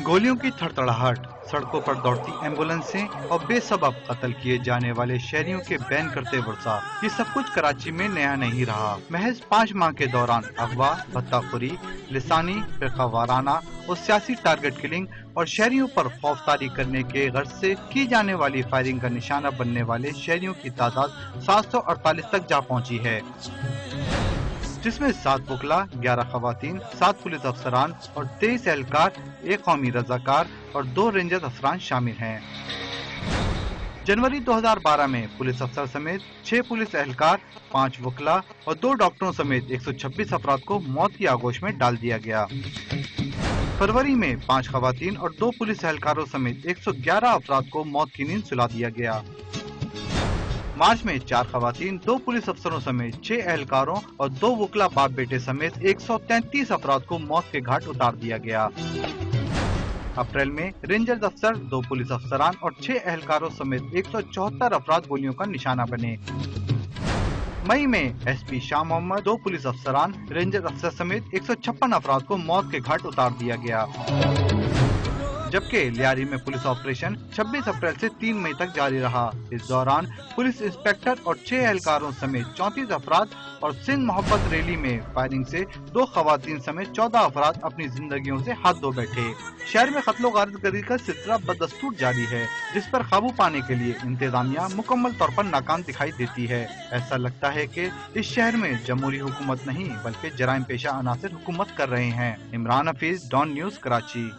गोलियों की थड़थड़ाहट, सड़कों पर दौड़ती एम्बुलेंसें और बेसबब कत्ल किए जाने वाले शहरियों के बैन करते वर्षा, ये सब कुछ कराची में नया नहीं रहा। महज 5 माह के दौरान अगवा, भत्ताखोरी, लिसानी, फिरकावाराना और सियासी टारगेट किलिंग और शहरियों पर खौफतारी करने के गर्ज से की जाने वाली फायरिंग का निशाना बनने वाले शहरियों की तादाद 748 तक जा पहुंची है, जिसमें 7 वकला, 11 खवातीन, 7 पुलिस अफसरान और 23 एहलकार, 1 कौमी रजाकार और 2 रेंजर अफसरान शामिल हैं। जनवरी 2012 में पुलिस अफसर समेत 6 पुलिस एहलकार, 5 वकला और 2 डॉक्टरों समेत 126 अफराद को मौत की आगोश में डाल दिया गया। फरवरी में 5 खवातीन और 2 पुलिस एहलकारों समेत 111 अफराद को मौत की नींद सुला दिया गया। मार्च में 4 खवातीन, 2 पुलिस अफसरों समेत 6 एहलकारों और 2 वकला बाप बेटे समेत 133 अफराद को मौत के घाट उतार दिया गया। अप्रैल में रेंजर अफसर, 2 पुलिस अफसरान और 6 एहलकारों समेत 174 अफराद गोलियों का निशाना बने। मई में एसपी शाह मोहम्मद, 2 पुलिस अफसरान, रेंजर अफसर समेत 156 अफराद को मौत के घाट उतार दिया गया। जबकि लियारी में पुलिस ऑपरेशन 26 अप्रैल से 3 मई तक जारी रहा। इस दौरान पुलिस इंस्पेक्टर और 6 एहलकारों समेत 34 अफराद और सिंध मोहब्बत रैली में फायरिंग से 2 खवातीन समेत 14 अफराद अपनी जिंदगियों से हाथ धो बैठे। शहर में कत्लो गारतगरी का सिलसिला बदस्तूर जारी है, जिस पर काबू पाने के लिए इंतजामिया मुकम्मल तौर पर नाकाम दिखाई देती है। ऐसा लगता है कि इस शहर में जमहूरी हुकूमत नहीं बल्कि जराइम पेशा अनासिर हुकूमत कर रहे हैं। Imran Hafeez, Dawn News, Karachi.